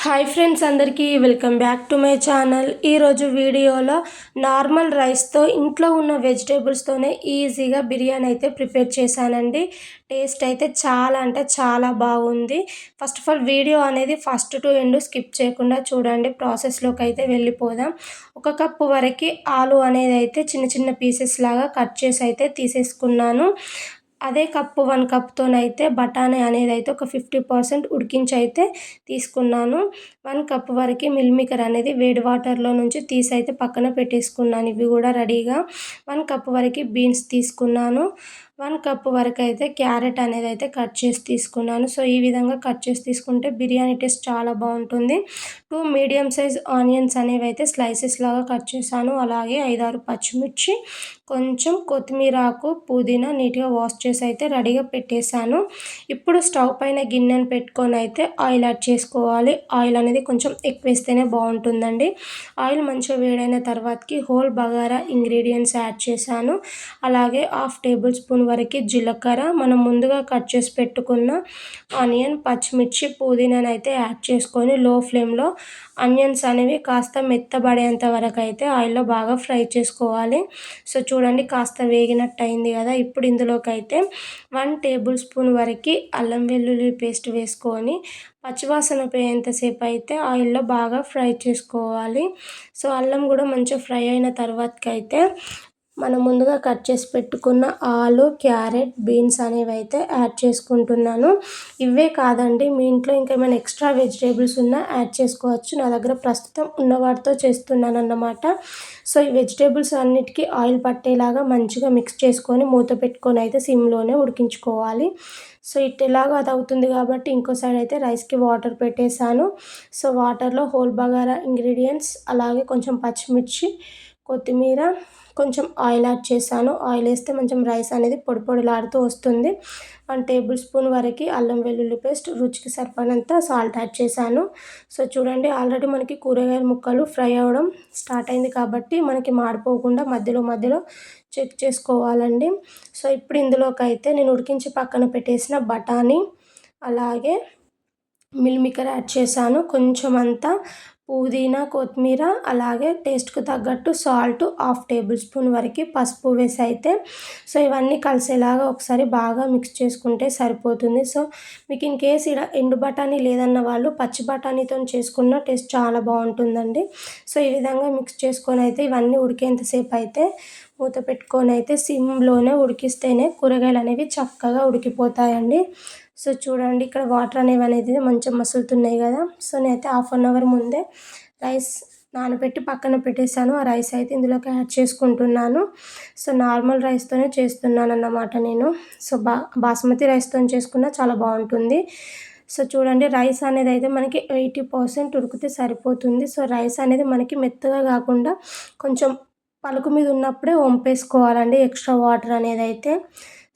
Hi friends, అందరికీ welcome back to my channel. ఈరోజు వీడియోలో నార్మల్ రైస్తో ఇంట్లో ఉన్న వెజిటేబుల్స్తోనే ఈజీగా బిర్యానీ అయితే ప్రిపేర్ చేశానండి. టేస్ట్ అయితే చాలా అంటే చాలా బాగుంది. ఫస్ట్ ఆఫ్ ఆల్ వీడియో అనేది ఫస్ట్ టు ఎండ్ స్కిప్ చేయకుండా చూడండి. ప్రాసెస్లోకి అయితే వెళ్ళిపోదాం. 1 కప్పు వరకు ఆలు అనేది అయితే చిన్న చిన్న పీసెస్ లాగా కట్ చేసి అయితే తీసేసుకున్నాను. అదే కప్పు 1 కప్తోనైతే బఠానీ అనేది అయితే ఒక 50% ఉడికించి అయితే తీసుకున్నాను. 1 కప్ వరకు మిల్ మేకర్ అనేది వేడి వాటర్లో నుంచి తీసి అయితే పక్కన పెట్టేసుకున్నాను. ఇవి కూడా రెడీగా. 1 కప్ వరకు బీన్స్ తీసుకున్నాను. 1 కప్ వరకు అయితే క్యారెట్ అనేది అయితే కట్ చేసి తీసుకున్నాను. సో ఈ విధంగా కట్ చేసి తీసుకుంటే బిర్యానీ టేస్ట్ చాలా బాగుంటుంది. 2 మీడియం సైజ్ ఆనియన్స్ అనేవి అయితే స్లైసెస్ లాగా కట్ చేశాను. అలాగే 5-6 పచ్చిమిర్చి, కొంచెం కొత్తిమీర ఆకు, పుదీనా నీట్గా వాష్ చేసి అయితే రెడీగా పెట్టేశాను. ఇప్పుడు స్టవ్ పైన గిన్నెను పెట్టుకొని అయితే ఆయిల్ యాడ్ చేసుకోవాలి. ఆయిల్ అనేది కొంచెం ఎక్కువ వేస్తేనే బాగుంటుందండి. ఆయిల్ మంచిగా వేడైన తర్వాతకి హోల్ బగారా ఇంగ్రీడియంట్స్ యాడ్ చేశాను. అలాగే 1/2 టేబుల్ స్పూన్ వరకు జీలకర్ర, మనం ముందుగా కట్ చేసి పెట్టుకున్న ఆనియన్, పచ్చిమిర్చి, పుదీనాను అయితే యాడ్ చేసుకొని లో ఫ్లేమ్లో ఆనియన్స్ అనేవి కాస్త మెత్తబడేంత వరకు అయితే ఆయిల్లో బాగా ఫ్రై చేసుకోవాలి. సో చూడండి, కాస్త వేగినట్టు అయింది కదా. ఇప్పుడు ఇందులోకి అయితే 1 టేబుల్ స్పూన్ వరకు అల్లం వెల్లుల్లి పేస్ట్ వేసుకొని పచ్చివాసన పోయేంతసేపు అయితే ఆయిల్లో బాగా ఫ్రై చేసుకోవాలి. సో అల్లం కూడా మంచిగా ఫ్రై అయిన తర్వాతకైతే మనం ముందుగా కట్ చేసి పెట్టుకున్న ఆలు, క్యారెట్, బీన్స్ అనేవి అయితే యాడ్ చేసుకుంటున్నాను. ఇవే కాదండి, మీ ఇంట్లో ఇంకా ఏమైనా ఎక్స్ట్రా వెజిటేబుల్స్ ఉన్నా యాడ్ చేసుకోవచ్చు. నా దగ్గర ప్రస్తుతం ఉన్న వాటితో చేస్తున్నాను అన్నమాట. సో ఈ వెజిటేబుల్స్ అన్నిటికీ ఆయిల్ పట్టేలాగా మంచిగా మిక్స్ చేసుకొని మూత పెట్టుకొని అయితే సిమ్లోనే ఉడికించుకోవాలి. సో ఎలాగో అది అవుతుంది కాబట్టి ఇంకో సైడ్ అయితే రైస్కి వాటర్ పెట్టేశాను. సో వాటర్లో హోల్ బగారా ఇంగ్రీడియంట్స్, అలాగే కొంచెం పచ్చిమిర్చి, కొత్తిమీర, కొంచెం ఆయిల్ యాడ్ చేశాను. ఆయిల్ వేస్తే కొంచెం రైస్ అనేది పొడి పొడిలాడుతూ వస్తుంది. 1 టేబుల్ స్పూన్ వరకు అల్లం వెల్లుల్లి పేస్ట్, రుచికి సరిపడినంత సాల్ట్ యాడ్ చేశాను. సో చూడండి, ఆల్రెడీ మనకి కూరగాయల ముక్కలు ఫ్రై అవ్వడం స్టార్ట్ అయింది కాబట్టి మనకి మాడిపోకుండా మధ్యలో మధ్యలో చెక్ చేసుకోవాలండి. సో ఇప్పుడు ఇందులోకి అయితే నేను ఉడికించి పక్కన పెట్టేసిన బఠానీ, అలాగే మిల్ మేకర్ యాడ్ చేశాను. కొంచెం అంతా పుదీనా, కొత్తిమీర, అలాగే టేస్ట్‌కు తగ్గట్టు సాల్ట్, 1/2 టేబుల్ స్పూన్ వరకు పసుపు వేసి అయితే సో ఇవన్నీ కలిసేలాగా ఒకసారి బాగా మిక్స్ చేసుకుంటే సరిపోతుంది. సో మీకు ఇన్ కేస్ ఇక్కడ ఎండు బఠానీ లేదన్న వాళ్ళు పచ్చి బఠానీతోని చేసుకున్న టేస్ట్ చాలా బాగుంటుందండి. సో ఈ విధంగా మిక్స్ చేసుకొని అయితే ఇవన్నీ ఉడికేంతసేపు అయితే మూత పెట్టుకొని అయితే సిమ్లోనే ఉడికిస్తేనే కూరగాయలు అనేవి చక్కగా ఉడికిపోతాయండి. సో చూడండి, ఇక్కడ వాటర్ అనేది మంచిగా మసులుతున్నాయి కదా. సో నేనైతే 1/2 అవర్ ముందే రైస్ నానబెట్టి పక్కన పెట్టేశాను. ఆ రైస్ అయితే ఇందులోకి యాడ్ చేసుకుంటున్నాను. సో నార్మల్ రైస్తోనే చేస్తున్నాను అన్నమాట నేను. సో బాస్మతి రైస్తో చేసుకున్నా చాలా బాగుంటుంది. సో చూడండి, రైస్ అనేది అయితే మనకి 80% ఉడికితే సరిపోతుంది. సో రైస్ అనేది మనకి మెత్తగా కాకుండా కొంచెం పలుకు మీద ఉన్నప్పుడే వంపేసుకోవాలండి, ఎక్స్ట్రా వాటర్ అనేది అయితే.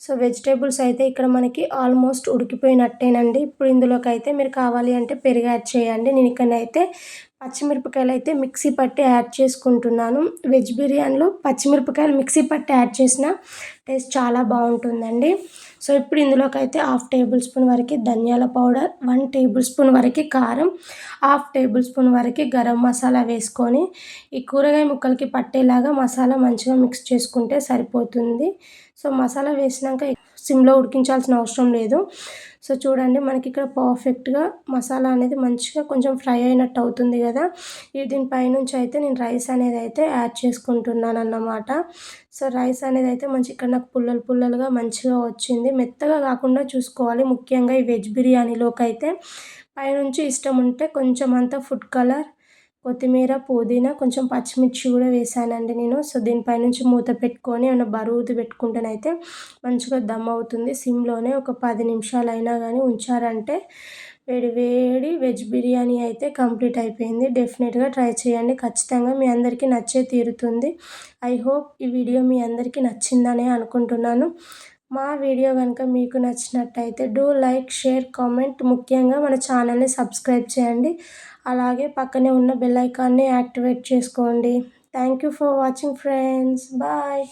సో వెజిటేబుల్స్ అయితే ఇక్కడ మనకి ఆల్మోస్ట్ ఉడికిపోయినట్టేనండి. ఇప్పుడు ఇందులోకి అయితే మీరు కావాలి అంటే పెరుగు యాడ్ చేయండి. నేను ఇక్కడనైతే పచ్చిమిరపకాయలు అయితే మిక్సీ పట్టి యాడ్ చేసుకుంటున్నాను. వెజ్ బిర్యానీలో పచ్చిమిరపకాయలు మిక్సీ పట్టి యాడ్ చేసిన టేస్ట్ చాలా బాగుంటుందండి. సో ఇప్పుడు ఇందులోకి అయితే 1/2 టేబుల్ స్పూన్ వరకు ధనియాల పౌడర్, 1 టేబుల్ స్పూన్ వరకు కారం, 1/2 టేబుల్ స్పూన్ వరకు గరం మసాలా వేసుకొని ఈ కూరగాయ ముక్కలకి పట్టేలాగా మసాలా మంచిగా మిక్స్ చేసుకుంటే సరిపోతుంది. సో మసాలా వేసినాక సిమ్లో ఉడికించాల్సిన అవసరం లేదు. సో చూడండి, మనకి ఇక్కడ పర్ఫెక్ట్గా మసాలా అనేది మంచిగా కొంచెం ఫ్రై అయినట్టు అవుతుంది కదా. దీనిపైనుంచి అయితే నేను రైస్ అనేది అయితే యాడ్ చేసుకుంటున్నాను అన్నమాట. సో రైస్ అనేది అయితే మంచి ఇక్కడ నాకు పుల్లలు పుల్లలుగా మంచిగా వచ్చింది. మెత్తగా కాకుండా చూసుకోవాలి. ముఖ్యంగా ఈ వెజ్ బిర్యానీలోకి అయితే పైనుంచి ఇష్టం ఉంటే కొంచెం అంత ఫుడ్ కలర్, కొత్తిమీర, పుదీనా, కొంచెం పచ్చిమిర్చి కూడా వేసానండి నేను. సో దీనిపైనుంచి మూత పెట్టుకొని ఏమైనా బరువుది పెట్టుకుంటేనైతే మంచిగా దమ్ అవుతుంది. సిమ్లోనే ఒక 10 నిమిషాలైనా కానీ ఉంచారంటే వేడి వేడి వెజ్ బిర్యానీ అయితే కంప్లీట్ అయిపోయింది. డెఫినెట్గా ట్రై చేయండి. ఖచ్చితంగా మీ అందరికీ నచ్చే తీరుతుంది. ఐ హోప్ ఈ వీడియో మీ అందరికీ నచ్చిందనే అనుకుంటున్నాను. మా వీడియో కనుక మీకు నచ్చినట్టయితే డూ లైక్, షేర్, కామెంట్, ముఖ్యంగా మన ఛానల్ని సబ్స్క్రైబ్ చేయండి. అలాగే పక్కనే ఉన్న బెల్ ఐకాన్ని యాక్టివేట్ చేసుకోండి. Thank you for watching friends. Bye.